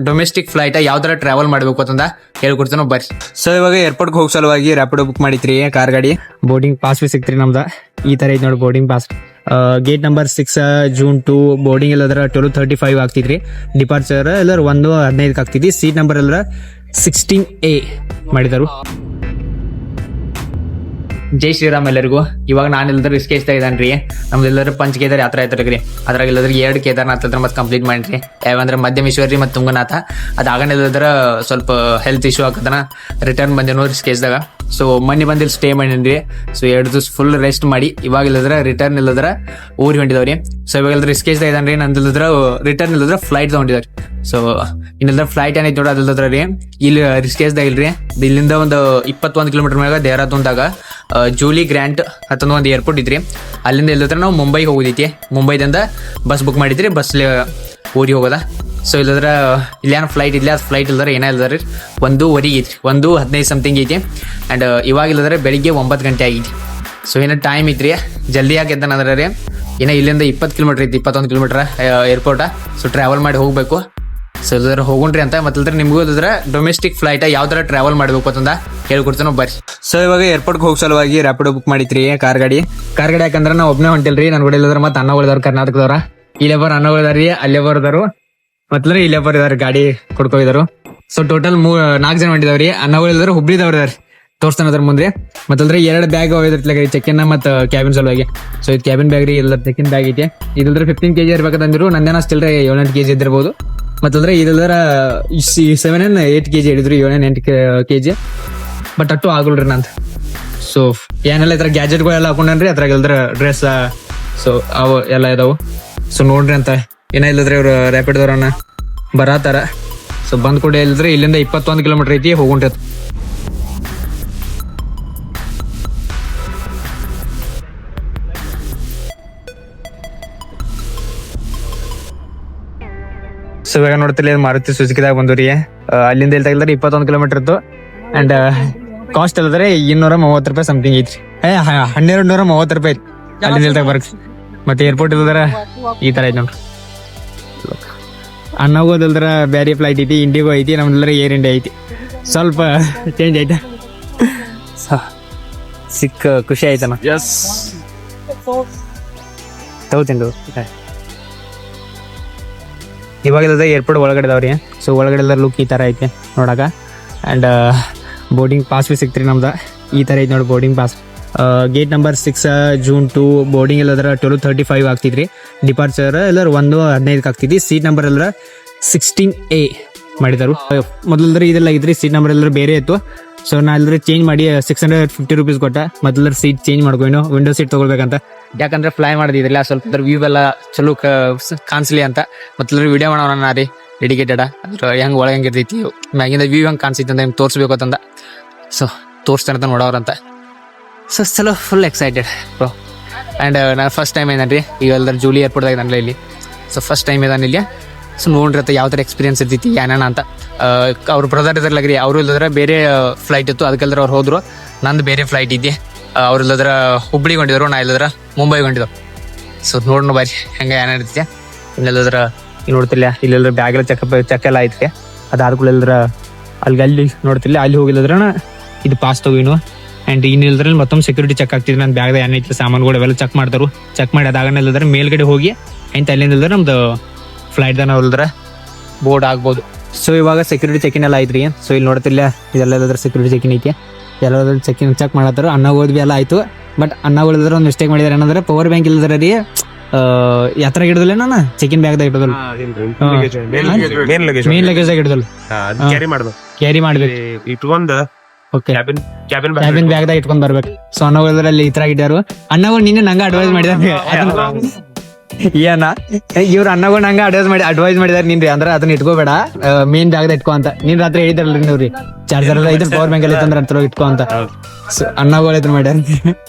Domestic flight ಯಾವ ತರ travel ಮಾಡಬೇಕು ಅಂತಂದ ಹೇಳ್ಕೊಡ್ತಾನೋ ಬರ್ರಿ. ಸೊ ಇವಾಗ ಏರ್ಪೋರ್ಟ್ಗೆ ಹೋಗೋ ಸಲುವಾಗಿ ರ್ಯಾಪಿಡೋ ಬುಕ್ ಮಾಡಿತ್ರಿ ಕಾರ್ ಗಾಡಿ. ಬೋರ್ಡಿಂಗ್ ಪಾಸ್ ಬಿ ಸಿಕ್ತ್ರಿ ನಮ್ದ. ಈ ತರ ಐತಿ ನೋಡಿ boarding pass. Gate number 6 June 2 boarding ಎಲ್ಲದ್ರ 12:35 ಆಗ್ತಿದ್ರಿ. ಡಿಪಾರ್ಚರ್ ಎಲ್ಲರ 1:15 ಆಗ್ತಿದ್ವಿ. ಸೀಟ್ ನಂಬರ್ ಎಲ್ಲರ 16A ಮಾಡಿದರು. ಜೈ ಶ್ರೀರಾಮ್ ಎಲ್ಲರಿಗೂ. ಇವಾಗ ನಾನು ಎಲ್ಲರೂ ರಿಸ್ಕೇಸ್ತಾ ಇದ್ದಾನ್ರಿ. ನಮ್ದೆಲ್ಲರೂ ಪಂಚ ಕೇದಾರ್ ಯಾತ್ರೆ ಆಯ್ತಾರ್ರಿ. ಅದ್ರಾಗ ಎಲ್ಲದ್ರಿಗೆ 2 ಕೇದಾರ್ನಾಥ್ ಹತ್ರ ಮತ್ತೆ ಕಂಪ್ಲೀಟ್ ಮಾಡಿರಿ. ಯಾವಂದ್ರೆ ಮಧ್ಯಮೇಶ್ವರಿ ಮತ್ತು ತುಂಗನಾಥ. ಅದಾಗನೆಲ್ಲದ್ರ ಸ್ವಲ್ಪ ಹೆಲ್ತ್ ಇಶ್ಯೂ ಆಗತನ ರಿಟರ್ನ್ ಬಂದೇನೋ ರಿಸ್ಕೇಸ್ದಾಗ. ಸೊ ಮೊನ್ನೆ ಬಂದಿಲ್ಲಿ ಸ್ಟೇ ಮಾಡಿನ್ರಿ. ಸೊ 2 ದಿವಸ ಫುಲ್ ರೆಸ್ಟ್ ಮಾಡಿ ಇವಾಗ ಇಲ್ಲದ್ರ ರಿಟರ್ನ್ ಇಲ್ಲದ್ರ ಊರಿಗೆ ಹೊಂಟಿದವ್ರಿ. ಸೊ ಇವಾಗ ಎಲ್ಲರೂ ರಿಸ್ಕೇಸ್ತಾ ಇದ್ದಾನ್ರಿ. ನಂದಿಲ್ಲದ್ರ ರಿಟರ್ನ್ ಇಲ್ಲದ್ರ ಫ್ಲೈಟ್ ತಗೊಂಡಿದಾರೆ. ಸೊ ಇನ್ನೆಲ್ಲದ್ರ ಫ್ಲೈಟ್ ಏನೈತಿ ನೋಡಿ ಅದಲ್ಲದ್ರ ರೀ ಇಲ್ಲಿ ರಿಸ್ಕೇಸ್ದಾಗ ಇಲ್ರಿ. ಇಲ್ಲಿಂದ ಒಂದು 21 ಕಿಲೋಮೀಟರ್ ಮ್ಯಾಗ ದೇಹರಾದೂನ್ದಾಗ ಜೂಲಿ ಗ್ರ್ಯಾಂಟ್ ಅಂತಂದು ಒಂದು ಏರ್ಪೋರ್ಟ್ ಇದ್ರಿ. ಅಲ್ಲಿಂದ ಎಲ್ಲದ್ರ ನಾವು ಮುಂಬೈಗೆ ಹೋಗೋದೈತಿ. ಮುಂಬೈದಿಂದ ಬಸ್ ಬುಕ್ ಮಾಡಿದ್ರಿ. ಬಸ್ಲಿ ಊರಿಗೆ ಹೋಗೋದ. ಸೊ ಇಲ್ಲದ್ರ ಇಲ್ಲೇನು ಫ್ಲೈಟ್ ಇಲ್ಲ. ಫ್ಲೈಟ್ ಇಲ್ದಾರ ಏನ ಇಲ್ದಾರಿ 1:15 ಐತ್ರಿ. 1:15 ಸಮಥಿಂಗ್ ಐತಿ. ಆ್ಯಂಡ್ ಇವಾಗ ಇಲ್ಲದ್ರೆ ಬೆಳಿಗ್ಗೆ 9 ಗಂಟೆ ಆಗೈತಿ. ಸೊ ಏನೋ ಟೈಮ್ ಐತ್ರಿ. ಜಲ್ದಿ ಯಾಕೆ ಅಂತಂದ್ರೆ ರೀ ಏನೋ ಇಲ್ಲಿಂದ 20 ಕಿಲೋಮೀಟರ್ ಐತಿ. 21 ಕಿಲೋಮೀಟರ್ ಏರ್ಪೋರ್ಟ. ಸೊ ಟ್ರಾವೆಲ್ ಮಾಡಿ ಹೋಗ್ಬೇಕು. ಸೊ ಇಲ್ಲದ್ರ ಹೋಗೋಣ್ರಿ ಅಂತ. ಮತ್ತೆ ನಿಮಗೂ ಇಲ್ಲದ್ರ ಡೊಮೆಸ್ಟಿಕ್ ಫ್ಲೈಟ್ ಯಾವ ತರ ಟ್ರಾವೆಲ್ ಮಾಡಬೇಕು ಅಂತಂದ ಹೇಳ್ಕೊಡ್ತಾನೋ ಬರ್ರಿ. ಸೊ ಇವಾಗ ಏರ್ಪೋರ್ಟ್ಗೆ ಹೋಗೋ ಸಲುವಾಗಿ ರ್ಯಾಪಿಡೋ ಬುಕ್ ಮಾಡಿತ್ರಿ ಕಾರ್ ಗಾಡಿ. ಯಾಕಂದ್ರೆ ನಾವು ಒಬ್ಬನೇ ಹೊಂಟಿಲ್ರಿ. ನನ್ ಕೂಡ ಇಲ್ಲದ್ರ ಮತ್ತೆ ಅನ್ನಗಳಿದಾರ ಕರ್ನಾಟಕದವ್ರ. ಇಲ್ಲೇ ಬರೋ ಅನ್ನಗಳಿದಾರಿ, ಅಲ್ಲೇ ಬರೋದಾರು ಮತ್ಲ ಇಲ್ಲೇ ಬರೋದಾರ ಗಾಡಿ ಕೊಡ್ಕೋಗಿದಾರು. ಸೊ ಟೋಟಲ್ 4 ಜನ ಹೊಂಟಿದಾವ್ರಿ. ಅನ್ನಗಳು ಇಲ್ದಾರ ಹುಬ್ಳಿದವ್ರದಾರ ತೋರ್ಸ್ತಾನ ಅದ್ರ ಮುಂದೆ. ಮತ್ತಲ್ರಿ 2 ಬ್ಯಾಗ್ ಹೋಗಿದ್ರಿ ಚೆಕ್ಕಿನ ಮತ್ತು ಕ್ಯಾಬಿನ್ ಸಲುವಾಗಿ. ಸೊ ಇದು ಕ್ಯಾಬಿನ್ ಬ್ಯಾಗ್ ರೀ. ಎಲ್ಲ ಚೆಕ್ಕಿನ್ ಬ್ಯಾಗ್ ಐತಿ. ಇದ್ರ 15 kg ಇರ್ಬೇಕಂತಂದಿರು. ನಂದೇನ ಅಷ್ಟಿಲ್ರಿ 7-8 kg ಇದ್ದಿರ್ಬೋದು. ಮತ್ತಂದ್ರೆ ಇದೆಲ್ಲರ 7-8 kg ಹಿಡಿದ್ರು. 7-8 kg ಬಟ್ ಅಟ್ಟು ಆಗಲ್ರಿ ನಂದು. ಸೊ ಏನೆಲ್ಲ ಇದ್ರ ಗ್ಯಾಜೆಟ್ಗಳೆಲ್ಲ ಹಾಕೊಂಡ್ರಿ. ಅದ್ರಾಗ ಇಲ್ದ್ರ ಡ್ರೆಸ್ ಸೊ ಅವು ಎಲ್ಲ ಇದಾವು. ಸೊ ನೋಡ್ರಿ ಅಂತ ಏನ ಇಲ್ಲದ್ರಿ ಇವ್ರು ರ್ಯಾಪಿಡ್ದವ್ರನ್ನ ಬರತಾರ. ಸೊ ಬಂದ್ ಕೂಡ ಇಲ್ದ್ರಿ ಇಲ್ಲಿಂದ 21 ಕಿಲೋಮೀಟರ್ ಐತಿ ಹೋಗುಂಟ. ಸೊ ಇವಾಗ ನೋಡ್ತಿಲ್ಲ ಮಾರುತಿ ಸುಜುಕಿದಾಗ ಬಂದ್ರಿ. ಅಲ್ಲಿಂದ ಇಲ್ಲಿ ತೆಗಿದ್ರೆ 21 ಕಿಲೋಮೀಟರ್ ಇತ್ತು. ಅಂಡ್ ಕಾಸ್ಟ್ ಅಲ್ಲದ್ರೆ 230 ರೂಪಾಯಿ ಸಮಥಿಂಗ್ ಐತ್ರಿ. 1230 ರೂಪಾಯಿ ಅಲ್ಲಿಂದ ಇಲ್ಲಿ ಬರ್ಕ್. ಮತ್ತೆ ಏರ್ಪೋರ್ಟ್ ಇಲ್ದಾರ ಈ ತರ ಐತಿ ನೋಡ್ರಿ. ಅನ್ನಗೋದಲ್ದ್ರ ಬ್ಯಾರಿ ಫ್ಲೈಟ್ ಐತಿ, ಇಂಡಿಗೋ ಐತಿ, ನಮ್ದೆಲ್ಲರ ಏರ್ ಇಂಡಿಯಾ ಐತಿ. ಸ್ವಲ್ಪ ಚೇಂಜ್ ಐತ. ಸಿಕ್ಕ ಖುಷಿ ಆಯ್ತನ. ತಗೋತೀನಿ. ಇವಾಗೆಲ್ಲ ಏರ್ಪೋರ್ಟ್ ಒಳಗಡೆ ಇದಾವ್ರಿ. ಸೊ ಒಳಗಡೆ ಎಲ್ಲ ಲುಕ್ ಈ ತರ ಐತೆ ನೋಡಾಕ. ಅಂಡ್ ಬೋರ್ಡಿಂಗ್ ಪಾಸ್ ಬಿ ಸಿಕ್ತ್ರಿ ನಮ್ದ. ಈ ತರ ಐತಿ ನೋಡಿ boarding pass. Gate number 6 June 2 boarding ಎಲ್ಲದ್ರ 12:35 ಆಗ್ತಿದ್ರಿ. ಡಿಪಾರ್ಚರ್ ಎಲ್ಲರ 1:15 ಆಗ್ತಿದ್ವಿ. ಸೀಟ್ ನಂಬರ್ ಎಲ್ಲರ 16A ಮಾಡಿದಾರು. ಮೊದಲದ್ರೆ ಇದೆಲ್ಲ ಆಗಿದ್ರಿ. ಸೀಟ್ ನಂಬರ್ ಎಲ್ಲರ ಬೇರೆ ಇತ್ತು. ಸೊ ನಾ ಎಲ್ಲರೂ ಚೇಂಜ್ ಮಾಡಿ 650 ರೂಪೀಸ್ ಕೊಟ್ಟ. ಮೊದಲ ಸೀಟ್ ಚೇಂಜ್ ಮಾಡ್ಕೊಂಡು ವಿಂಡೋ ಸೀಟ್ ತಗೊಳ್ಬೇಕಂತ. ಯಾಕಂದ್ರೆ ಫ್ಲೈ ಮಾಡಿದ್ರಲ್ಲ ಸ್ವಲ್ಪ ವ್ಯೂ ಎಲ್ಲ ಚಲೋ ಕಾಣಿಸ್ಲಿ ಅಂತ. ಮತ್ತೆ ವಿಡಿಯೋ ಮಾಡೋಣ ರೀ ಡೆಡಿಕೇಟೆಡ್. ಅದ್ರ ಹೆಂಗ್ ಒಳಗೆ ಹೆಂಗಿರ್ತೈತಿ ಮ್ಯಾಗಿಂದ ವ್ಯೂ ಹೆಂಗ್ ಕಾಣಿಸೈತಿ ಅಂತ ಹೆಂಗ್ ತೋರಿಸ್ಬೇಕು ಅಂತಂದ. ಸೊ ತೋರಿಸ್ತಾರಂತ ನೋಡೋರಂತ. ಸೊ ಚಲೋ ಫುಲ್ ಎಕ್ಸೈಟೆಡ್ ಬ್ರೋ. ಆ್ಯಂಡ್ ನಾನು ಫಸ್ಟ್ ಟೈಮ್ ಏನಾನ್ರಿ ಈಗ ಎಲ್ಲರ ಜೂಲಿ ಏರ್ಪೋರ್ಟ್ದಾಗ ಇದ್ದಾನಲ್ಲ ಇಲ್ಲಿ. ಸೊ ಫಸ್ಟ್ ಟೈಮ್ ಇದಾನೆ ಇಲ್ಲಿ. ಸೊ ನೋಡ್ರತ್ತ ಯಾವ ಥರ ಎಕ್ಸ್ಪೀರಿಯನ್ಸ್ ಇರ್ತೈತಿ ಏನೇನ ಅಂತ. ಅವ್ರ ಬ್ರದರ್ ಇದ್ರಲ್ಲಾಗ್ರಿ. ಅವರು ಇಲ್ಲದ್ರ ಬೇರೆ ಫ್ಲೈಟ್ ಇತ್ತು. ಅದಕ್ಕೆಲ್ಲದ್ರ ಅವ್ರು ಹೋದ್ರು. ನಂದು ಬೇರೆ ಫ್ಲೈಟ್ ಇದ್ದೆ. ಅವ್ರು ಇಲ್ಲದ್ರ ಹುಬ್ಳಿಗೆ ಹೊಂಟಿದ್ರು. ನಾ ಇಲ್ಲದ್ರ ಮುಂಬೈಗೆ ಹೊಂಟಿದ್ರು. ಸೊ ನೋಡೋಣ ಬಾರಿ ಹೆಂಗೆ ಏನಿರ್ತೈತಿ. ಇನ್ನೆಲ್ಲದ್ರ ನೋಡ್ತಿಲ್ಲ ಇಲ್ಲೆಲ್ಲರ ಬ್ಯಾಗ್ ಎಲ್ಲ ಚೆಕ್ ಎಲ್ಲ ಐತ್ರಿ. ಅದಾದ್ಕೂಲ ಎಲ್ಲರ ಅಲ್ಲಿ ನೋಡ್ತಿಲ್ಲ ಅಲ್ಲಿ ಹೋಗಿಲ್ಲದ್ರ ಇದು ಪಾಸ್ ತಗೋನು. ಆ್ಯಂಡ್ ಇನ್ನಿಲ್ಲದ್ರಲ್ಲಿ ಮತ್ತೊಮ್ಮೆ ಸೆಕ್ಯೂರಿಟಿ ಚೆಕ್ ಆಗ್ತಿದ್ರು. ನನ್ನ ಬ್ಯಾಗ್ದಾಗ ಏನೈತಿ ಸಾಮಾನುಗಳು ಅವೆಲ್ಲ ಚೆಕ್ ಮಾಡ್ತಾರು. ಚೆಕ್ ಮಾಡಿ ಅದಾಗನೆಲ್ಲದ್ರ ಮೇಲ್ಗಡೆ ಹೋಗಿ ಆಯ್ತು ಅಲ್ಲಿಂದ ಇಲ್ದ್ರ ನಮ್ದು ಫ್ಲೈಟ್ದಾಗ ನಾವು ಇಲ್ದ್ರ ಬೋರ್ಡ್ ಆಗ್ಬೋದು. ಸೊ ಇವಾಗ ಸೆಕ್ಯೂರಿಟಿ ಚೆಕಿನ್ ಎಲ್ಲ ಐತ್ರಿ. ಸೊ ಇಲ್ಲಿ ನೋಡ್ತಿಲ್ಲ ಇದೆಲ್ಲ ಸೆಕ್ಯೂರಿಟಿ ಚೆಕಿನ್ ಐತಿ. ಎಲ್ಲಾದ್ರೂ ಚೆಕ್ ಮಾಡತ್ತಾರ. ಅನ್ನಗೋದ್ ಬಿ ಎಲ್ಲ ಆಯ್ತು. ಬಟ್ ಅನ್ನಗಳಿದ್ರ ಒಂದು ಮಿಸ್ಟೇಕ್ ಮಾಡಿದಾರೆ. ಏನಂದ್ರೆ ಪವರ್ ಬ್ಯಾಂಕ್ ಇಲ್ದ್ರ ರೀ ಯಾತ್ರ ಹಿಡಿದಿಲ್ಲ ನಾನು ಚೆಕಿನ್ ಬ್ಯಾಗ್ದಾಗ ಇಡೋದಲ್ಲ. ಮೇನ್ ಲಗೇಜ್ದಾಗ ಹಿಡಿದಲ್ಲ ಕ್ಯಾರಿ ಮಾಡ್ಬೇಕು. ಇಟ್ಕೊಂಡು ಕ್ಯಾಬಿನ್ ಬ್ಯಾಗ್ದಾಗ ಇಟ್ಕೊಂಡ್ ಬರ್ಬೇಕು. ಸೊ ಅನ್ನಗಳಲ್ಲಿ ಈ ತರ ಇಟ್ಟಾರು. ಅನ್ನಗಳು ನಿನ್ನೆ ನಂಗೆ ಅಡ್ವೈಸ್ ಮಾಡಿದಾರೆ. ಏನ ಇವ್ರ ಅನ್ನಗಳು ನಂಗೆ ಅಡ್ವೈಸ್ ಮಾಡಿದಾರೆ. ನಿನ್ರಿ ಅಂದ್ರೆ ಅದನ್ನ ಇಟ್ಕೋಬೇಡ ಮೇನ್ ಬ್ಯಾಗ್ದಾಗ ಇಟ್ಕೋ ಅಂತ. ನೀನ್ ರಾತ್ರಿ ಹೇಳಿದ್ರಲ್ರಿ ನೀವ್ರಿ ಚಾರ್ಜರ್ ಎಲ್ಲ ಇದ್ರ ಪವರ್ ಬ್ಯಾಂಕ್ ಎಲ್ಲ ಇತ್ತಂದ್ರೆ ಅಂತ ಇಟ್ಕೋ ಅಂತ. ಸೊ ಅನ್ನಗಳು ಇದನ್ನ ಮಾಡ್ಯಾರ.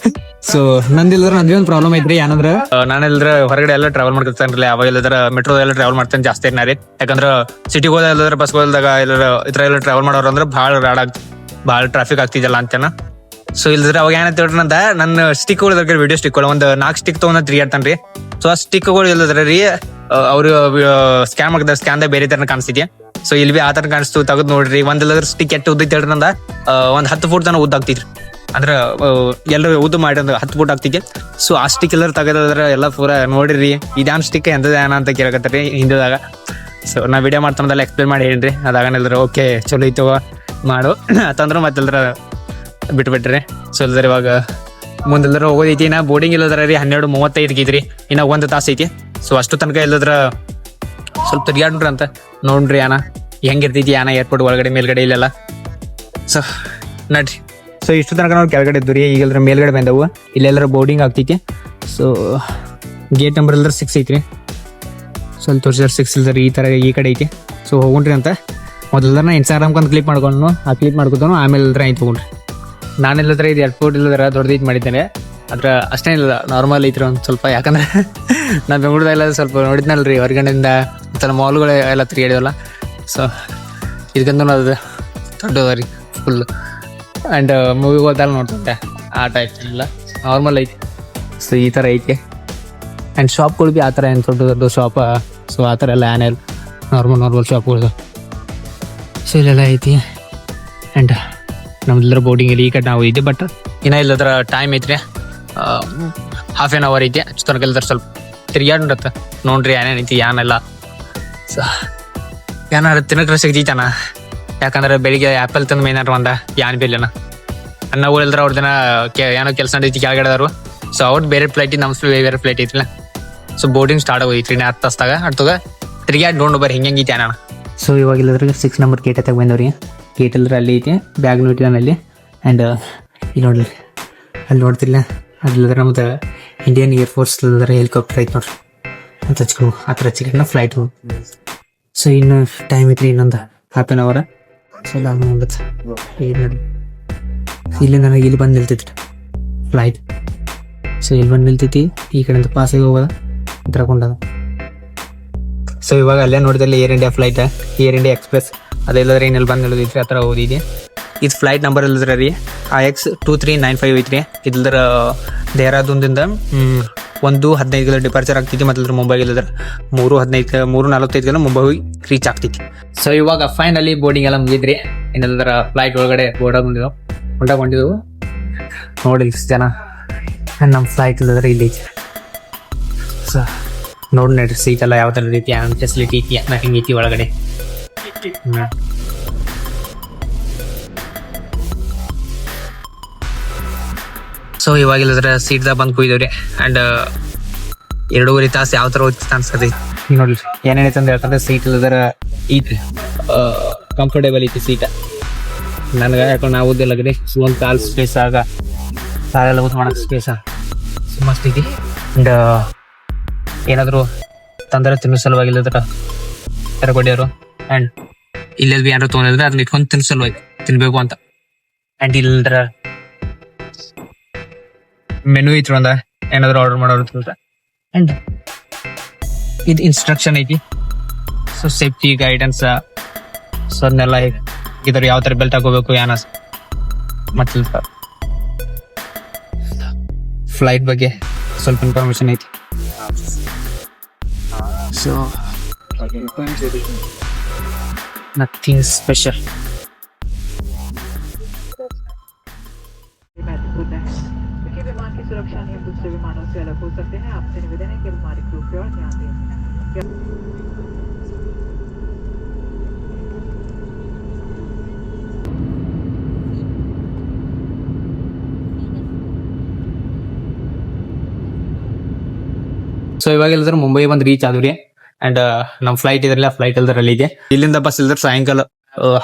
ಸೊ ನಂದಿಲ್ದ್ರ ನಂದೇ ಒಂದು ಪ್ರಾಬ್ಲಮ್ ಐತ್ರಿ. ಏನಂದ್ರ ನಾನೆಲ್ಲದ್ರ ಹೊರಗಡೆ ಎಲ್ಲ ಟ್ರಾವೆಲ್ ಮಾಡ್ತಿರ್ತಾನ್ರಿ. ಅವಾಗ ಎಲ್ಲದ್ರ ಮೆಟ್ರೋ ಎಲ್ಲ ಟ್ರಾವೆಲ್ ಮಾಡ್ತೇನೆ ಜಾಸ್ತಿ ಏನಾರಿ. ಯಾಕಂದ್ರ ಸಿಟಿಗೆ ಹೋದ ಎಲ್ಲದ್ರ ಬಸ್ ಹೋದಾಗ ಎಲ್ಲರ ಇತರ ಎಲ್ಲ ಟ್ರಾವೆಲ್ ಮಾಡೋರು ಅಂದ್ರೆ ಭಾಳ ಟ್ರಾಫಿಕ್ ಆಗ್ತಿದಲ್ಲ ಅಂತೇನ. ಸೊ ಇಲ್ದ್ರ ಅವಾಗ ಏನಂತ ನನ್ನ ಸ್ಟಿಕ್ಗಳು ವಿಡಿಯೋ ಸ್ಟಿಕ್ಗಳು ಒಂದು 4 ಸ್ಟಿಕ್ ತಗೊಂಡ್ 3 ಆಡ್ತಾನ್ರಿ. ಸೊ ಆ ಸ್ಟಿಕ್ಗಳು ಇಲ್ಲದ್ರ ರೀ ಅವ್ರು ಸ್ಕ್ಯಾನ್ ಮಾಡಿದ ಸ್ಕ್ಯಾನ್ದಾಗ ಬೇರೆ ತರ ಕಾಣಿಸ್ತಿದ್ಯಾ. ಸೊ ಇಲ್ಲಿ ಬಿ ಆ ತರ ಕಾಣಿಸ್ತು, ತೆಗೆದು ನೋಡ್ರಿ. ಒಂದೆಲ್ಲದ್ರ ಸ್ಟಿಕ್ ಎಟ್ಟು ಉದ್ದೈತಿ ಹೇಳ್ರಿ, ನಂದ ಒಂದ್ 10 ಫೂಟ್ ತನಕ ಉದ್ದ ಆಗ್ತಿದ್ರಿ. ಅಂದ್ರ ಎಲ್ಲರೂ ಉದ್ದು ಮಾಡಿ 10 ಫೂಟ್ ಆಗ್ತಿದ್ದೆ. ಸೊ ಆ ಸ್ಟಿಕ್ ಎಲ್ಲರೂ ತೆಗೆದ್ರ ಎಲ್ಲ ಪೂರ ನೋಡಿರಿ, ಇದ್ಯಾನ್ ಸ್ಟಿಕ್ ಎಂತದೇನ ಅಂತ ಕೇಳಕತ್ತಾರಿ ಹಿಂದಿದಾಗ. ಸೊ ನಾ ವಿಡಿಯೋ ಮಾಡ್ತಾನದೆಲ್ಲ ಎಕ್ಸ್ಪ್ಲೇನ್ ಮಾಡಿ ಹೇಳ್ರಿ. ಅದಾಗನೆಲ್ಲರ ಓಕೆ ಚಲೋ ಐತವ ಮಾಡು ಅಂತಂದ್ರು ಮತ್ತೆಲ್ಲರ ಬಿಟ್ಬಿಟ್ರಿ. ಸೊ ಇಲ್ದ್ರ ಇವಾಗ ಮುಂದೆಲ್ಲರ ಹೋಗೋದೈತಿ. ನಾ ಬೋರ್ಡಿಂಗ್ ಇಲ್ಲದ್ರ ರೀ 12:35 ಐತ್ರಿ, ಇನ್ನ 1 ತಾಸು ಐತಿ. ಸೊ ಅಷ್ಟು ತನಕ ಇಲ್ಲದ್ರ ಸ್ವಲ್ಪ ತಿರ್ಗಾಡ್ರಿ ಅಂತ ನೋಡ್ರಿ ಅಣ್ಣ ಹೆಂಗಿರ್ತೈತಿ ಅಣ್ಣ ಏರ್ಪೋರ್ಟ್ ಒಳಗಡೆ ಮೇಲ್ಗಡೆ ಇಲ್ಲೆಲ್ಲ. ಸೊ ನಡ್ರಿ. ಸೊ ಇಷ್ಟು ತನಕ ನಾವು ಕೆಳಗಡೆ ಇದ್ದು ರೀ, ಈಗೆಲ್ಲರ ಮೇಲ್ಗಡೆ ಬಂದವು. ಇಲ್ಲೆಲ್ಲರ ಬೋರ್ಡಿಂಗ್ ಆಗ್ತೈತಿ. ಸೊ ಗೇಟ್ ನಂಬರ್ ಎಲ್ಲರ 6 ಐತ್ರಿ. ಸ್ವಲ್ಪ ತೋರಿಸಿದ್ರೆ 6 ಇಲ್ದಾರ ಈ ತರ ಈ ಕಡೆ ಐತಿ. ಸೊ ಹೋಗ್ರಿ ಅಂತ ಮೊದಲ ಇನ್ಸ್ಟಾಗ್ರಾಮ್ಗೆ ಕ್ಲಿಪ್ ಮಾಡ್ಕೊಂಡು ಆ ಕ್ಲಿಪ್ ಮಾಡ್ಕೊತಾನು ಆಮೇಲೆ ಎಲ್ಲರ ಐತಿ ಹೋಗ್ರಿ. ನಾನೆಲ್ಲದ್ರ ಇದು ಏರ್ಪೋರ್ಟ್ ಇಲ್ಲದ್ರ ದೊಡ್ಡದೈತಿ ಮಾಡಿದ್ದೇನೆ. ಅದ್ರ ಅಷ್ಟೇ ಇಲ್ಲ, ನಾರ್ಮಲ್ ಐತ್ರಿ ಒಂದು ಸ್ವಲ್ಪ. ಯಾಕಂದ್ರೆ ನಾನು ಬೆಂಗಳೂರಲ್ಲ ಸ್ವಲ್ಪ ನೋಡಿದ್ನಲ್ರಿ ಹೊರಗಡೆಯಿಂದ ಮತ್ತು ಮಾಲ್ಗಳು ಎಲ್ಲ ತಿರುಗಾಡಿವಲ್ಲ. ಸೊ ಇದಕ್ಕಂತೂ ಅದು ದೊಡ್ಡದ ರೀ ಫುಲ್. ಆ್ಯಂಡ್ ಮೂವಿಗೆ ಹೋದಾಗ ನೋಡ್ತಂತೆ ಆ ಟೈಪ್ ಇಲ್ಲ, ನಾರ್ಮಲ್ ಐತಿ. ಸೊ ಈ ಥರ ಐತಿ. ಆ್ಯಂಡ್ ಶಾಪ್ಗಳು ಭೀ ಆ ಥರ ಏನು ದೊಡ್ಡ ದೊಡ್ಡ ಶಾಪ. ಸೊ ಆ ಥರ ಎಲ್ಲ ಏನಿಲ್ಲ, ನಾರ್ಮಲ್ ಶಾಪ್ಗಳು. ಸೊ ಇಲ್ಲೆಲ್ಲ ಐತಿ. ಆ್ಯಂಡ್ ನಮ್ದೆಲ್ಲರ ಬೋರ್ಡಿಂಗ್ ಇಲ್ಲಿ ಈ ಕಡೆ ನಾವು ಇದೆ. ಬಟ್ ಇನ್ನೂ ಇಲ್ಲದ್ರ ಟೈಮ್ ಐತ್ರಿ, ಹಾಫ್ ಆನ್ ಅವರ್ ಐತಿ. ಅಷ್ಟು ತನಕ ಇಲ್ದಾರ ಸ್ವಲ್ಪ ತಿರ್ಗಾಡ್ರತ್ತ ನೋಡ್ರಿ ಏನೇನು ಐತಿ ಏನೆಲ್ಲ. ಸೊ ಏನಾರ ತಿನ್ನಕ್ರೆ ಸಿಗ್ತೈತನ. ಯಾಕಂದ್ರೆ ಬೆಳಿಗ್ಗೆ ಆ್ಯಪಲ್ ತಂದು ಏನಾರು ಒಂದ ಯಾನ್ ಬೇಲೆನ ನಾವು ಇಲ್ದ್ರ ಅವ್ರದಿನ ಏನೋ ಕೆಲಸ ನಡೀತಿ ಕೆಳಗಡೆದವರು. ಸೊ ಅವ್ರದ್ದು ಬೇರೆ ಫ್ಲೈಟ್ ಇತ್ತು, ನಮ್ಮ ಬೇರೆ ಫ್ಲೈಟ್ ಐತಿಲ್ಲ. ಸೊ ಬೋರ್ಡಿಂಗ್ ಸ್ಟಾರ್ಟ್ ಆಗೋಯ್ತ್ರಿ 10 ತಾಸ್ದಾಗ. ಅಡ್ತಾಗ ತಿರ್ಗಾಡಿ ನೋಡಿ ಬರ್ರಿ ಹೆಂಗೆ ಅಣ್ಣ. ಸೊ ಇವಾಗ ಇಲ್ಲದ್ರಾಗ 6 ನಂಬರ್ ಗೇಟ್ ಹತ್ತಾಗ ಬಂದವ್ರಿ. ಗೇಟ್ ಎಲ್ಲರ ಅಲ್ಲಿ ಐತಿ, ಬ್ಯಾಗ್ನು ಇಟ್ಟಿದ್ದಾನಲ್ಲಿ. ಆ್ಯಂಡ್ ಇಲ್ಲಿ ನೋಡ್ರಿ, ಅಲ್ಲಿ ನೋಡ್ತಿಲ್ಲ ಅಲ್ಲಿದ್ರೆ ನಮ್ದು ಇಂಡಿಯನ್ ಏರ್ಫೋರ್ಸ್ ಹೆಲಿಕಾಪ್ಟರ್ ಐತೆ ನೋಡ್ರಿ ಅಂತ ಹಚ್ಕೊಂಡು ಆ ಥರ ಹಚ್ಚಿಕೊಂಡು ಫ್ಲೈಟು. ಸೊ ಇನ್ನು ಟೈಮ್ ಐತ್ರಿ, ಇನ್ನೊಂದು ಹಾಫ್ ಆನ್ ಅವರ್. ಸೊ ಆಗುತ್ತೆ ಇಲ್ಲಿ ನೋಡಿ, ಇಲ್ಲಿ ನನಗೆ ಇಲ್ಲಿ ಬಂದು ನಿಲ್ತೈತಿ ಫ್ಲೈಟ್. ಸೊ ಇಲ್ಲಿ ಬಂದು ನಿಲ್ತೈತಿ, ಈ ಕಡೆಯಿಂದ ಪಾಸಿಗೆ ಹೋಗೋದ ತಗೊಂಡದ. ಸೊ ಇವಾಗ ಅಲ್ಲೇ ನೋಡಿದಲ್ಲಿ Air India flight, Air India express ಅದೆಲ್ಲದ್ರೆ ಇನ್ನೆಲ್ಲಿ ಬಂದು ನಿಲ್ದೈತ್ರಿ, ಆ ಥರ ಓದಿದೆ. ಇದು ಫ್ಲೈಟ್ ನಂಬರ್ ಇಲ್ಲದ್ರ ರೀ IX2395 ಐತ್ರಿ. ಇಲ್ಲದ್ರ ದೇಹರಾದೂನ್ದಿಂದ 1:15 ಡಿಪಾರ್ಚರ್ ಆಗ್ತೈತಿ. ಮತ್ತು ಮುಂಬೈಗೆ ಇಲ್ಲದ್ರ 3:45 ಮುಂಬೈ ಹೋಗಿ ರೀಚ್ ಆಗ್ತೈತಿ. ಸೊ ಇವಾಗ ಫೈನಲಿ ಬೋರ್ಡಿಂಗ್ ಎಲ್ಲ ಮುಗಿದ್ರಿ. ಇನ್ನೆಲ್ಲದರ ಫ್ಲೈಟ್ ಒಳಗಡೆ ಹೊಂಡಕೊಂಡಿದ್ದೆವು ನೋಡಿ ಜನ. ನಮ್ಮ ಫ್ಲೈಟ್ ಇಲ್ಲದ್ರೆ ಇಲ್ಲಿ ಐತಿ. ಸೊ ನೋಡಿ ನಡ್ರಿ ಸೀಟ್ ಎಲ್ಲ ಯಾವ ಥರ ರೀತಿ ಫೆಸಿಲಿಟಿ ಐತಿ, ಹೆಂಗೈತಿ ಒಳಗಡೆ. ಸೊ ಇವಾಗ ಇಲ್ಲದ್ರ ಸೀಟ್ದಾಗ ಬಂದು ಕುಯ್ದವ್ರಿ. ಆ್ಯಂಡ್ 2.5 ತಾಸು ಯಾವ ಥರ ಹೋಗ್ತಿ ಅನ್ಸತೈತಿ ನೋಡ್ರಿ. ಏನೇನೈತೆ ಅಂತ ಹೇಳ್ತಾರೆ, ಸೀಟ್ ಇಲ್ಲದ್ರ ಐತಿ, ಕಂಫರ್ಟೇಬಲ್ ಐತಿ ಸೀಟ. ನನಗೆ ಯಾಕಂದ್ರೆ ನಾವು ಓದಿಲ್ಲ ಗಡಿ ಒಂದು ಕಾಲು ಸ್ಪೇಸ್ ಆಗ ಕಾಲೆಲ್ಲ ಊಟ ಮಾಡೋಕೆ ಸ್ಪೇಸ ಮಸ್ತ್ ಐತಿ. ಆ್ಯಂಡ್ ಏನಾದರೂ ತಂದರೆ ತಿನ್ನೋ ಸಲುವಾಗಿ ಇಲ್ಲದ್ರ ತೆರಗೊಡ್ಯಾರು. ಆ್ಯಂಡ್ ಇಲ್ಲೆಲ್ಲಿ ಭೀ ಏನಾರು ತೊಗೊಂಡಿದ್ರೆ ಅದನ್ನ ಇಟ್ಕೊಂಡು ತಿನ್ನೋ ಸಲುವಾಗಿ ತಿನ್ಬೇಕು ಅಂತ. ಆ್ಯಂಡ್ ಇಲ್ಲದ್ರ ಮೆನು ಐತಿ ಒಂದ ಏನಾದ್ರು ಆರ್ಡರ್ ಮಾಡೋರು ತಿಂದ್ರೆ. ಆ್ಯಂಡ್ ಇದು ಇನ್ಸ್ಟ್ರಕ್ಷನ್ ಐತಿ. ಸೊ ಸೇಫ್ಟಿ ಗೈಡೆನ್ಸ್, ಸೊ ಅದನ್ನೆಲ್ಲ ಇದ್ರ ಯಾವ ಥರ ಬೆಲ್ಟ್ ಹಾಕೋಬೇಕು ಏನ ಮತ್ತೆ ಫ್ಲೈಟ್ ಬಗ್ಗೆ ಸ್ವಲ್ಪ ಇನ್ಫಾರ್ಮೇಶನ್ ಐತಿ. So nothing special. सुरक्षा नियम दूसरे विमानों से अलग हो सकते हैं। आपसे निवेदन है कि हमारी क्रू पे और ध्यान दें। ಸೊ ಇವಾಗ ಇಲ್ಲದ್ರೆ ಮುಂಬೈ ಬಂದು ರೀಚ್ ಆದ್ರಿ. ಅಂಡ್ ನಮ್ಮ ಫ್ಲೈಟ್ ಇದ್ರಲ್ಲ, ಫ್ಲೈಟ್ ಇಲ್ದ್ರ ಅಲ್ಲಿ ಇದೆ. ಇಲ್ಲಿಂದ ಬಸ್ ಇಲ್ದ್ರ ಸಾಯಂಕಾಲ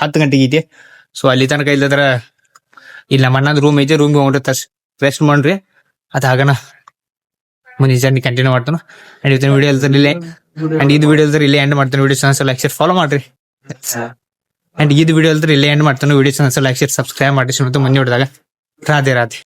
10 ಗಂಟೆಗೆ ಐತಿ. ಸೊ ಅಲ್ಲಿ ತನಕ ಇಲ್ಲದ್ರ ಇಲ್ಲಿ ನಮ್ಮ ಅಣ್ಣದ ರೂಮ್ ಐತಿ, ರೂಮ್ಗೆ ಹೋಗ್ರಿ ರೆಸ್ಟ್ ಮಾಡ್ರಿ. ಅದಾಗನ ಮುಂದಿನ ಜರ್ನಿ ಕಂಟಿನ್ಯೂ ಮಾಡ್ತಾನೆ. ಅಂಡ್ ಇವತ್ತಿನ ವಿಡಿಯೋ ಇಲ್ದ್ರೆ ಇಲ್ಲೇ, ಅಂಡ್ ಇದು ವಿಡಿಯೋ ಇಲ್ದ್ರೆ ಇಲ್ಲೇ ಎಂಡ್ ಮಾಡ್ತಾನೆ. Video channel like share follow ಮಾಡ್ರಿ. ಅಂಡ್ ಇದು ವಿಡಿಯೋ ಇಲ್ದ್ರೆ ಇಲ್ಲೇ ಎಂಡ್ ಮಾಡ್ತಾನೆ. Video channel like share subscribe ಮಾಡಿ. ಮುಂದೆ ಹೊಡೆದಾಗ ರಾಧೆ ರಾಧೆ.